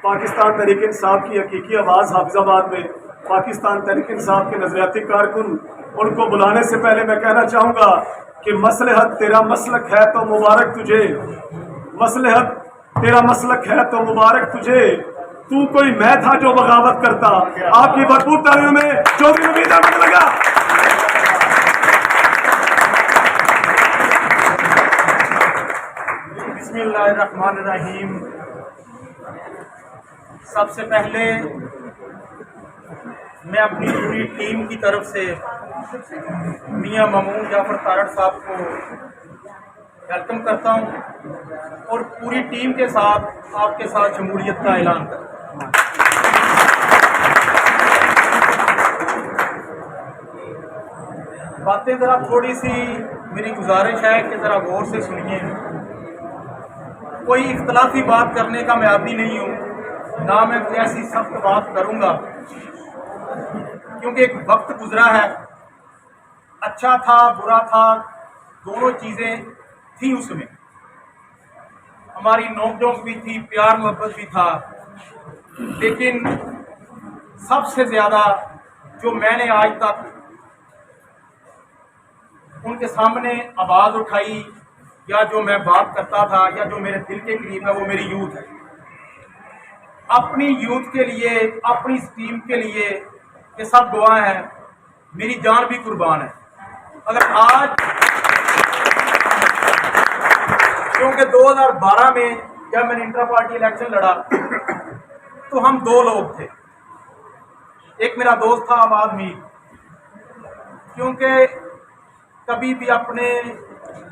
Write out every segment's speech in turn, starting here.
پاکستان تحریک انصاف کی حقیقی آواز حافظ آباد میں پاکستان تحریک انصاف کے نظریاتی کارکن ان کو بلانے سے پہلے میں کہنا چاہوں گا کہ مصلحت تیرا مسلک ہے تو مبارک تجھے، مصلحت تیرا مسلک ہے تو مبارک تجھے، تو کوئی میں تھا جو بغاوت کرتا۔ آپ کی بھرپور تعلیموں میں جو بھی امید ہے مجھے لگا۔ بسم اللہ الرحمن الرحیم۔ سب سے پہلے میں اپنی پوری ٹیم کی طرف سے میاں مامون جعفر تارڑ صاحب کو ویلکم کرتا ہوں اور پوری ٹیم کے ساتھ آپ کے ساتھ شمولیت کا اعلان کرتا ہوں۔ باتیں ذرا تھوڑی سی میری گزارش ہے کہ ذرا غور سے سنیے۔ کوئی اختلافی بات کرنے کا میں عادی نہیں ہوں، نہ میں کوئی ایسی سخت بات کروں گا، کیونکہ ایک وقت گزرا ہے، اچھا تھا برا تھا، دونوں چیزیں تھیں اس میں، ہماری نوک جھونک بھی تھی، پیار محبت بھی تھا، لیکن سب سے زیادہ جو میں نے آج تک ان کے سامنے آواز اٹھائی یا جو میں بات کرتا تھا یا جو میرے دل کے قریب ہے وہ میری یوتھ ہے۔ اپنی یوتھ کے لیے، اپنی اس ٹیم کے لیے یہ سب دعا ہیں، میری جان بھی قربان ہے۔ اگر آج کیونکہ 2012 میں جب میں نے انٹرا پارٹی الیکشن لڑا تو ہم دو لوگ تھے، ایک میرا دوست تھا آباد میر، کیونکہ کبھی بھی اپنے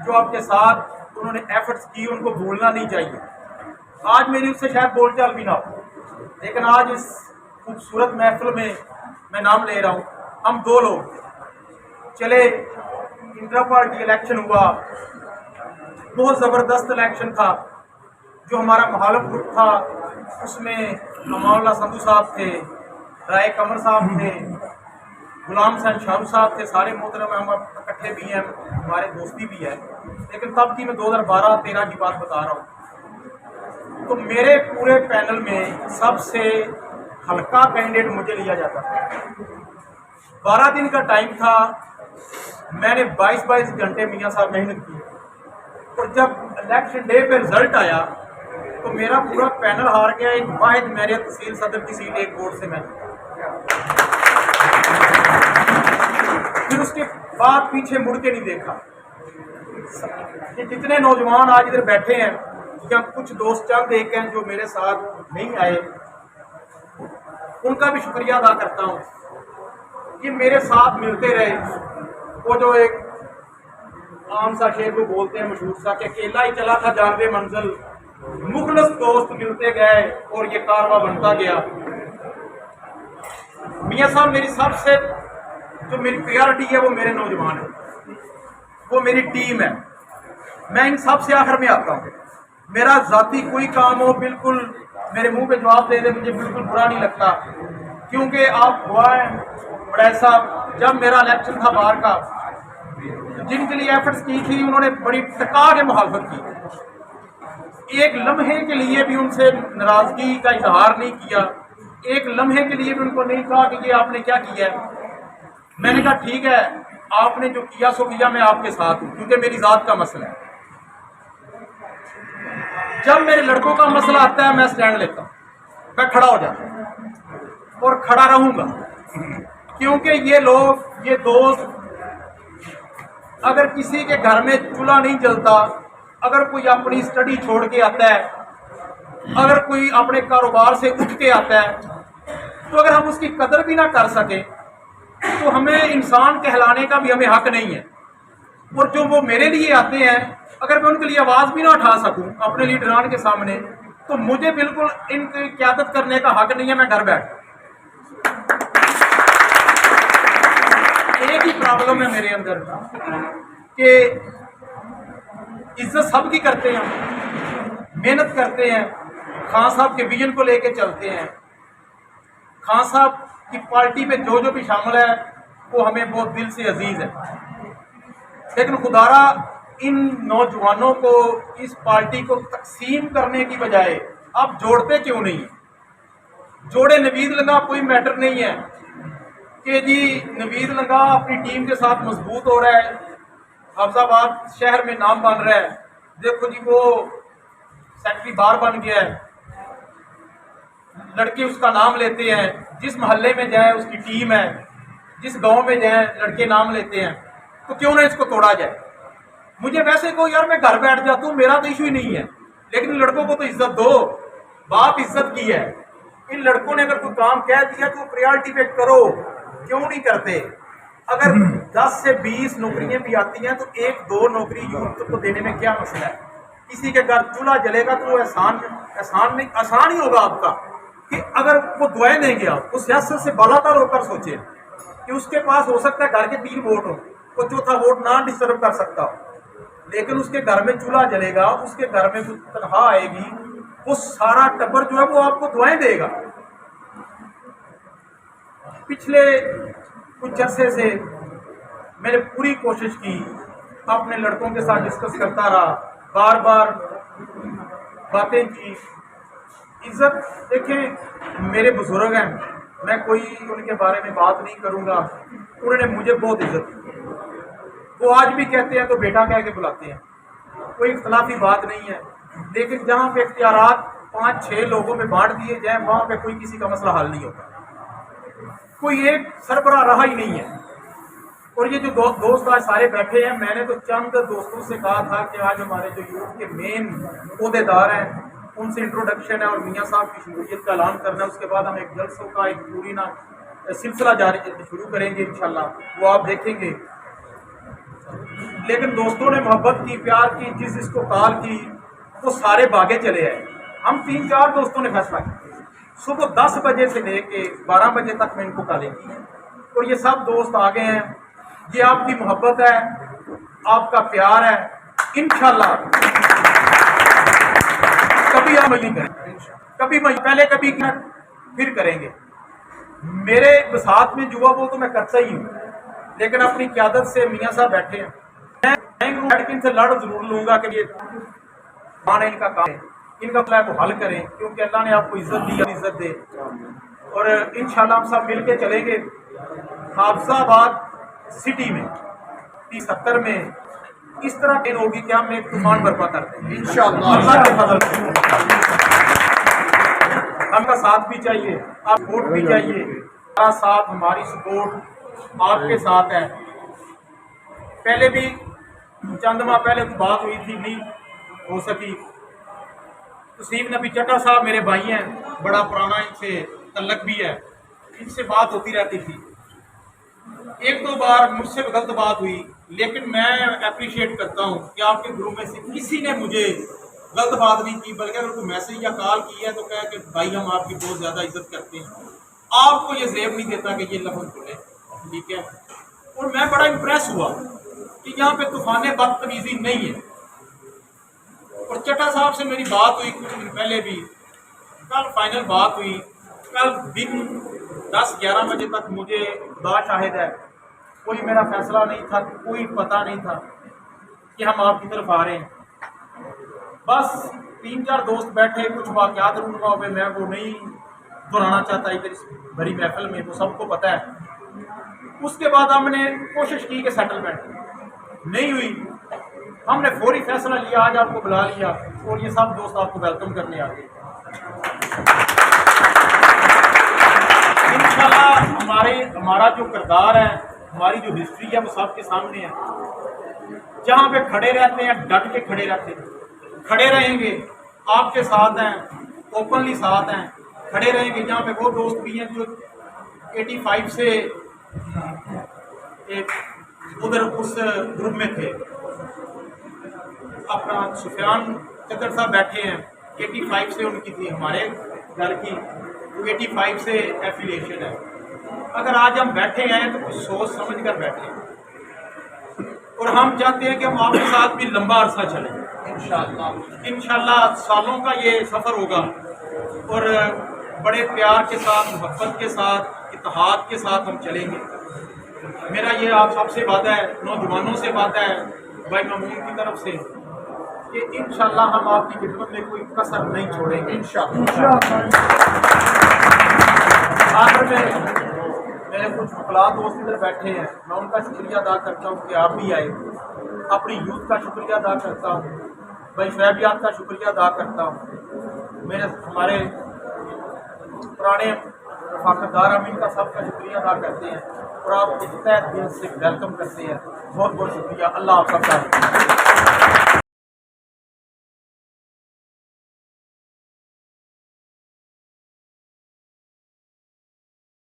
جو آپ کے ساتھ انہوں نے ایفرٹس کی ان کو بھولنا نہیں چاہیے۔ آج میری اس سے شاید بول چال بھی نہ ہو، لیکن آج اس خوبصورت محفل میں میں نام لے رہا ہوں، ہم دو لوگ چلے، انٹرا پارٹی الیکشن ہوا، بہت زبردست الیکشن تھا۔ جو ہمارا مخالف گروپ تھا اس میں امان اللہ سندھو صاحب تھے، رائے قمر صاحب تھے، غلام حسین شاہ رخ صاحب تھے، سارے محترم ہم اکٹھے بھی ہیں، ہمارے دوستی بھی ہے، لیکن تب کی میں 2012-13 کی بات بتا رہا ہوں۔ تو میرے پورے پینل میں سب سے ہلکا کینڈیڈیٹ مجھے لیا جاتا تھا۔ 12 دن کا ٹائم تھا، میں نے 22 گھنٹے میاں صاحب محنت کی، اور جب الیکشن ڈے پہ رزلٹ آیا تو میرا پورا پینل ہار گیا، ایک واحد میرے تحصیل صدر کی سیٹ ایک ووٹ سے میں، پھر اس کے بعد پیچھے مڑ کے نہیں دیکھا۔ یہ جتنے نوجوان آج ادھر بیٹھے ہیں یا کچھ دوست چند ایک ہیں جو میرے ساتھ نہیں آئے، ان کا بھی شکریہ ادا کرتا ہوں کہ میرے ساتھ ملتے رہے۔ وہ جو ایک عام سا شعر کو بولتے ہیں مشہور سا کہ اکیلا ہی چلا تھا جانب منزل، مخلص دوست ملتے گئے اور یہ کارواں بنتا گیا۔ میاں صاحب میری سب سے جو میری پریارٹی ہے وہ میرے نوجوان ہیں، وہ میری ٹیم ہے، میں ان سب سے آخر میں آتا ہوں۔ میرا ذاتی کوئی کام ہو بالکل میرے منہ پہ جواب دے دے مجھے بالکل برا نہیں لگتا، کیونکہ آپ ہوا ہے بڑے صاحب، جب میرا الیکشن تھا باہر کا، جن کے لیے ایفرٹس کی تھی انہوں نے بڑی ٹکا کے مخالفت کی، ایک لمحے کے لیے بھی ان سے ناراضگی کا اظہار نہیں کیا، ایک لمحے کے لیے بھی ان کو نہیں کہا کہ یہ آپ نے کیا کیا ہے۔ میں نے کہا ٹھیک ہے، آپ نے جو کیا سو کیا، میں آپ کے ساتھ ہوں، کیونکہ میری ذات کا مسئلہ ہے۔ جب میرے لڑکوں کا مسئلہ آتا ہے میں سٹینڈ لیتا ہوں، میں کھڑا ہو جاتا ہوں اور کھڑا رہوں گا، کیونکہ یہ لوگ، یہ دوست، اگر کسی کے گھر میں چولہا نہیں جلتا، اگر کوئی اپنی اسٹڈی چھوڑ کے آتا ہے، اگر کوئی اپنے کاروبار سے اٹھ کے آتا ہے، تو اگر ہم اس کی قدر بھی نہ کر سکیں تو ہمیں انسان کہلانے کا بھی ہمیں حق نہیں ہے۔ اور جو وہ میرے لیے آتے ہیں، اگر میں ان کے لیے آواز بھی نہ اٹھا سکوں اپنے لیڈران کے سامنے، تو مجھے بالکل ان کی قیادت کرنے کا حق نہیں ہے، میں گھر بیٹھ۔ ایک ہی پرابلم ہے میرے اندر کہ عزت سب کی کرتے ہیں، محنت کرتے ہیں، خان صاحب کے ویژن کو لے کے چلتے ہیں، خان صاحب کی پارٹی میں جو بھی شامل ہے وہ ہمیں بہت دل سے عزیز ہے، لیکن خدارا ان نوجوانوں کو، اس پارٹی کو تقسیم کرنے کی بجائے آپ جوڑتے کیوں نہیں ہیں؟ जोड़े नवीद लंगा कोई मैटर नहीं है कि जी नवीद लंगा अपनी टीम के साथ मजबूत हो रहा है, हाफिजाबाद शहर में नाम बन रहा है। देखो जी वो सेक्रेटरी बार बन गया है, लड़के उसका नाम लेते हैं, जिस मोहल्ले में जाए उसकी टीम है, जिस गांव में जाए लड़के नाम लेते हैं, तो क्यों ना इसको तोड़ा जाए। मुझे वैसे को यार मैं घर बैठ जाता हूँ, मेरा तो इशू ही नहीं है, लेकिन लड़कों को तो इज्जत दो, बाप इज्जत की है। इन लड़कों ने अगर कोई काम कह दिया तो प्रायोरिटी पे करो, क्यों नहीं करते। अगर 10 से 20 नौकरियां भी आती हैं तो 1-2 नौकरी यूथ को देने में क्या मसला है। किसी के घर चूल्हा जलेगा तो वो आसान ही होगा आपका कि अगर वो दुआएं देंगे आप, वो सियासत से बालातर होकर सोचे कि उसके पास हो सकता है घर के 3 वोट हो, वो चौथा वोट ना डिस्टर्ब कर सकता हो, लेकिन उसके घर में चूल्हा जलेगा, उसके घर में कुछ तनख्वाह आएगी, वो सारा टब्बर जो है वो आपको दुआएं देगा। पिछले कुछ अरसे से मैंने पूरी कोशिश की, अपने लड़कों के साथ डिस्कस करता रहा, बार बार बातें की। इज्जत देखें, मेरे बुजुर्ग हैं, मैं कोई उनके बारे में बात नहीं करूंगा, उन्होंने मुझे बहुत इज्जत की। वो आज भी कहते हैं तो बेटा कह के बुलाते हैं, कोई इख्तलाफी बात नहीं है। लेकिन जहाँ पे इख्तियारात 5-6 लोगों में बांट दिए जाए वहाँ पे कोई किसी का मसला हल नहीं होता, कोई एक सरबराह रहा ही नहीं है। और ये जो दोस्त आज सारे बैठे हैं, मैंने तो चंद दोस्तों से कहा था कि आज हमारे जो यूथ के मेन ओहदेदार हैं उनसे इंट्रोडक्शन है और मियाँ साहब की शमूलियत का ऐलान करना है। उसके बाद हम एक जलसों का एक पूरी ना सिलसिला जारी शुरू करेंगे इंशाल्लाह, वो आप देखेंगे। लेकिन दोस्तों ने मोहब्बत की, प्यार की, जिस जिसको कॉल की वो सारे भागे चले आए। हम 3-4 दोस्तों ने फैसला किया, सुबह 10 बजे से लेके 12 बजे तक मैं इनको कॉलेंगी, और ये सब दोस्त आ गए हैं। ये आपकी मोहब्बत है, आपका प्यार है, इंशाल्लाह कभी हम नहीं करेंगे, कभी पहले कभी फिर करेंगे। मेरे साथ में जुआ वो तो मैं करता ही हूँ, लेकिन अपनी क़यादत से मियाँ साहब बैठे हैं, मैं इनसे लड़ जरूर लूंगा कि ये माने इनका काम है, इनका प्लान को हल करें, क्योंकि अल्लाह ने आपको इज्जत दी, इज्जत दे। और इंशाल्लाह हम सब मिल के चलेंगे। हाफिजाबाद सिटी में 70 में इस तरह ट्रेन होगी कि हम एक तूफान बर्पा करते हैं इंशाअल्लाह, अल्लाह के फजल से। हमका साथ भी चाहिए, आप वोट भी चाहिए, हमारा साथ, हमारी सपोर्ट आपके साथ है। पहले भी चंद माह पहले तो बात हुई थी, नहीं हो सकी। तसीफ नबी चट्टा साहब मेरे भाई हैं, बड़ा पुराना इनसे तल्लक भी है, इनसे बात होती रहती थी। 1-2 बार मुझसे गलत बात हुई, लेकिन मैं अप्रिशिएट करता हूँ कि आपके ग्रुप में से किसी ने मुझे गलत बात नहीं की, बल्कि अगर कोई मैसेज या कॉल की है तो कह कि भाई हम आपकी बहुत ज़्यादा इज्जत करते हैं, आपको ये ज़ेब नहीं देता कि ये लफ्ज़ बोले, ठीक है। और मैं बड़ा इम्प्रेस हुआ कि यहाँ पे तूफान बदतमीज़ी नहीं है। और चट्टा साहब से मेरी बात हुई कुछ दिन पहले भी, कल फाइनल बात हुई। कल दिन 10-11 बजे तक मुझे बाशाहिद है कोई मेरा फैसला नहीं था, कोई पता नहीं था कि हम आपकी तरफ आ रहे हैं। बस 3-4 दोस्त बैठे, कुछ वाक़यात रूनुमा हुए, मैं वो नहीं दोहराना चाहता इधर इस बड़ी महफिल में, वो सबको पता है। उसके बाद हमने कोशिश की कि सेटलमेंट नहीं हुई, हमने फौरी फैसला लिया, आज आपको बुला लिया और ये सब दोस्त आपको वेलकम करने आ गए। इंशाल्लाह हमारा जो किरदार है, हमारी जो हिस्ट्री है वो सबके सामने है। जहाँ पे खड़े रहते हैं डट के खड़े रहते हैं, खड़े रहेंगे, आपके साथ हैं, ओपनली साथ हैं, खड़े रहेंगे। जहाँ पे वो दोस्त भी हैं जो 85 से एक उधर उस ग्रुप में थे, अपना सुफियान चक्कर साहब बैठे हैं, 85 से उनकी थी हमारे घर की, 85 से एफिलिएशन है। अगर आज हम बैठे हैं तो कुछ सोच समझ कर बैठे हैं, और हम चाहते हैं कि हम आपके साथ भी लंबा अरसा चलें इंशाल्लाह सालों का ये सफ़र होगा, और बड़े प्यार के साथ, मोहब्बत के साथ, इत्तेहाद के साथ हम चलेंगे। मेरा ये आप सबसे वादा है, नौजवानों से वादा है, भाई मामून की तरफ से, कि इंशाल्लाह हम आपकी खिदमत में कोई कसर नहीं छोड़ेंगे इंशाल्लाह। آخر میں میرے کچھ وکلا دوست ادھر بیٹھے ہیں، میں ان کا شکریہ ادا کرتا ہوں کہ آپ بھی آئے، اپنی یوتھ کا شکریہ ادا کرتا ہوں، بھائی شعیبیات کا شکریہ ادا کرتا ہوں، ہمارے پرانے رفاقتدار امین کا سب کا شکریہ ادا کرتے ہیں اور آپ کو تہہ دل سے ویلکم کرتے ہیں. بہت بہت شکریہ. اللہ آپ سب کا